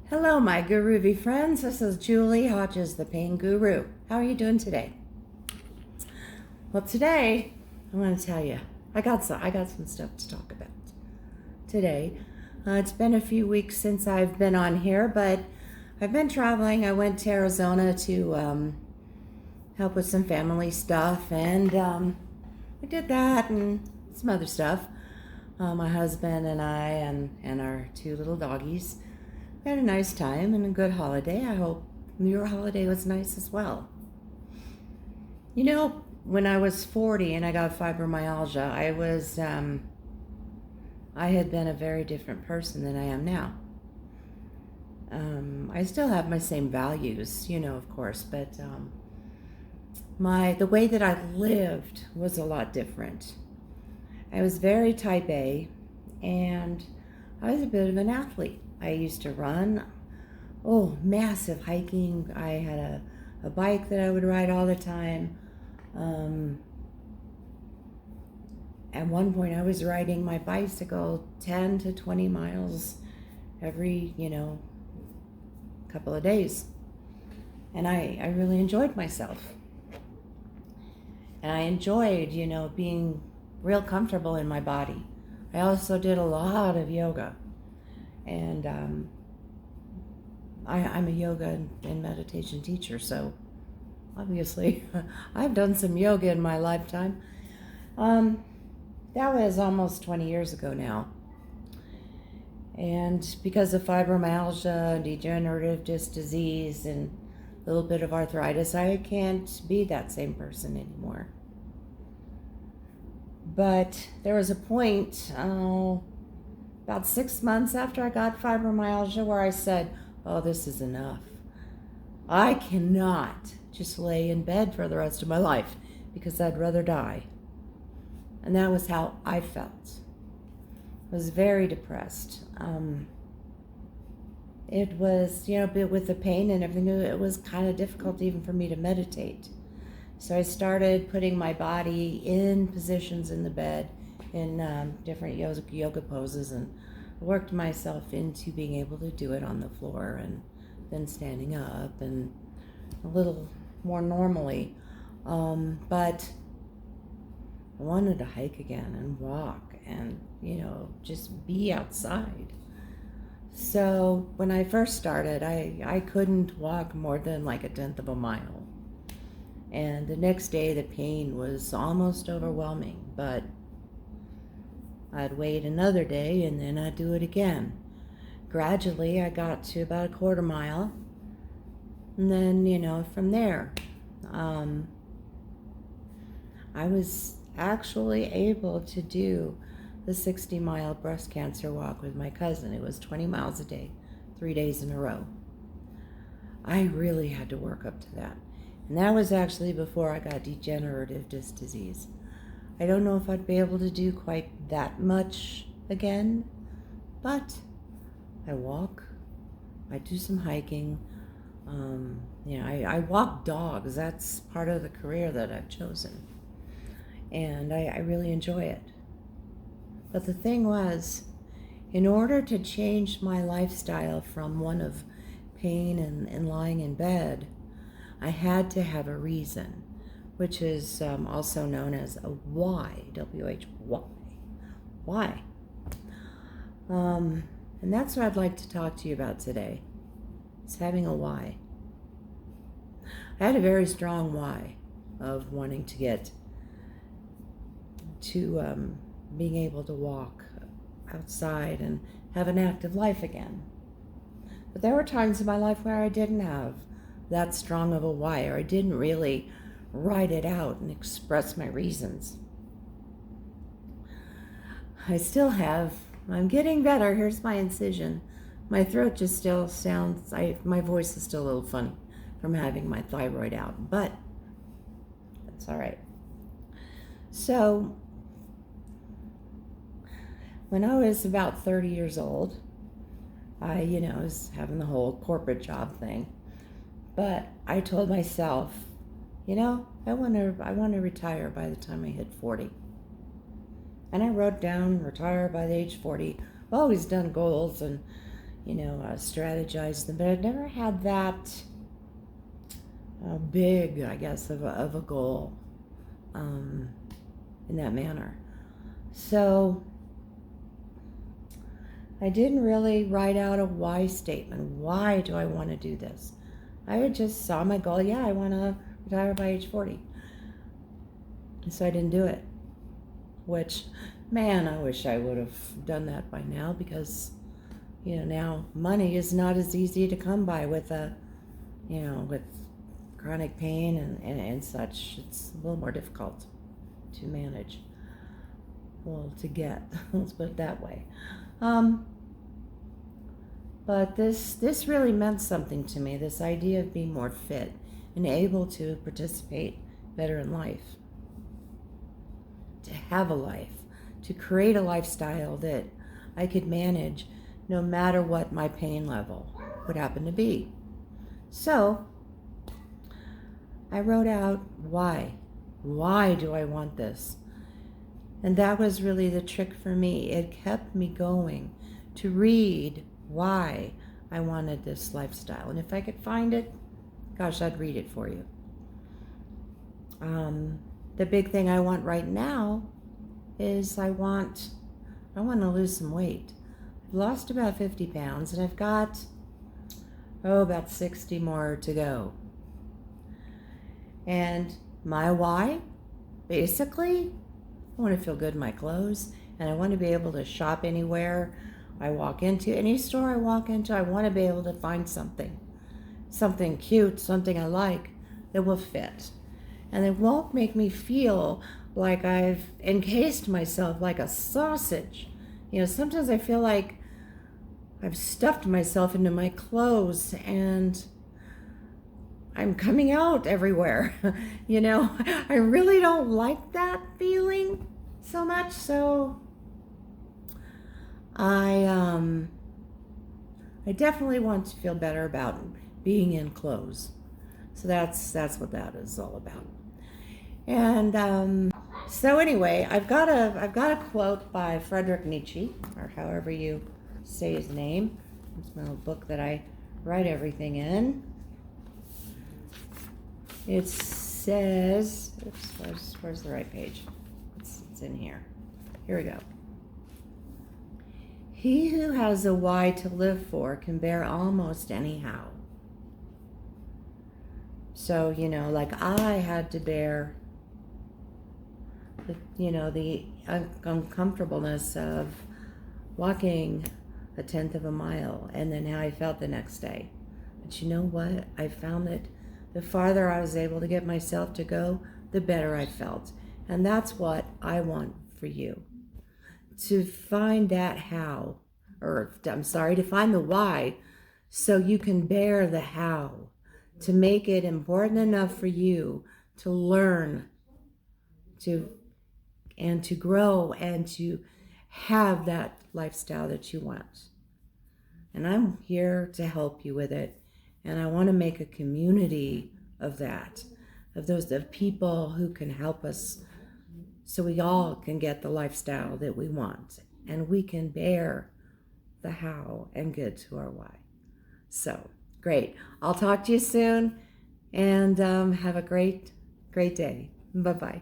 Hello, my Guruvy friends. This is Julie Hodges, the Pain Guru. How are you doing today? Well, today I want to tell you I got some stuff to talk about today. It's been a few weeks since I've been on here, but I've been traveling. I went to Arizona to help with some family stuff, and I did that and some other stuff. My husband and I and our two little doggies. We had a nice time and a good holiday. I hope your holiday was nice as well. You know, when I was 40 and I got fibromyalgia, I had been a very different person than I am now. I still have my same values, of course, but the way that I lived was a lot different. I was very type A, and I was a bit of an athlete. I used to run, massive hiking. I had a bike that I would ride all the time. At one point, I was riding my bicycle 10 to 20 miles every, couple of days. And I really enjoyed myself. And I enjoyed, being real comfortable in my body. I also did a lot of yoga. And I'm a yoga and meditation teacher, so obviously I've done some yoga in my lifetime. That was almost 20 years ago now. And because of fibromyalgia, degenerative disc disease, and a little bit of arthritis, I can't be that same person anymore. But there was a point, about 6 months after I got fibromyalgia, where I said, this is enough. I cannot just lay in bed for the rest of my life because I'd rather die. And that was how I felt. I was very depressed. It was, with the pain and everything, it was kind of difficult even for me to meditate. So I started putting my body in positions in the bed, in different yoga poses, and worked myself into being able to do it on the floor and then standing up and a little more normally. But I wanted to hike again and walk and, just be outside. So when I first started, I couldn't walk more than like a tenth of a mile. And the next day the pain was almost overwhelming, but I'd wait another day and then I'd do it again. Gradually I got to about a quarter mile, and then, from there, I was actually able to do the 60-mile breast cancer walk with my cousin. It was 20 miles a day, 3 days in a row. I really had to work up to that. And that was actually before I got degenerative disc disease. I don't know if I'd be able to do quite that much again, but I walk, I do some hiking. I walk dogs. That's part of the career that I've chosen. And I really enjoy it. But the thing was, in order to change my lifestyle from one of pain and lying in bed, I had to have a reason, which is also known as a why, W-H-Y. Why? And that's what I'd like to talk to you about today. It's having a why. I had a very strong why of wanting to get to being able to walk outside and have an active life again. But there were times in my life where I didn't have that strong of a why, or I didn't really write it out and express my reasons. I still have. I'm getting better. Here's my incision. My throat just still sounds, my voice is still a little funny from having my thyroid out, but that's all right. So, when I was about 30 years old, I was having the whole corporate job thing. But I told myself, I want to retire by the time I hit 40. And I wrote down retire by the age 40. I've always done goals, and strategize them. But I've never had that big, I guess, of a goal in that manner. So I didn't really write out a why statement. Why do I want to do this? I just saw my goal. Yeah, I want to retire by age 40. And so I didn't do it. Which, man, I wish I would have done that by now, because, now money is not as easy to come by with with chronic pain and such. It's a little more difficult to manage. Well, to get, let's put it that way. But this really meant something to me, this idea of being more fit and able to participate better in life, to have a life, to create a lifestyle that I could manage no matter what my pain level would happen to be. So I wrote out why. Why do I want this? And that was really the trick for me. It kept me going to read why I wanted this lifestyle. And if I could find it, gosh, I'd read it for you. The big thing I want right now is I want to lose some weight. I've lost about 50 pounds, and I've got, about 60 more to go. And my why, basically, I want to feel good in my clothes, and I want to be able to shop anywhere I walk into. Any store I walk into, I want to be able to find something cute, something I like that will fit. And it won't make me feel like I've encased myself like a sausage. Sometimes I feel like I've stuffed myself into my clothes and I'm coming out everywhere. I really don't like that feeling so much. So I definitely want to feel better about being in clothes. So that's what that is all about. And so anyway, I've got a quote by Friedrich Nietzsche, or however you say his name. It's my little book that I write everything in. It says, where's the right page? It's in here. Here we go. He who has a why to live for can bear almost anyhow. So, like I had to bear the uncomfortableness of walking a tenth of a mile and then how I felt the next day. But you know what? I found that the farther I was able to get myself to go, the better I felt. And that's what I want for you. To find that how, to find the why, so you can bear the how, to make it important enough for you to learn, to grow, and to have that lifestyle that you want. And I'm here to help you with it. And I want to make a community of that, of people who can help us, so we all can get the lifestyle that we want, and we can bear the how and get to our why. So, great. I'll talk to you soon, and have a great day. Bye-bye.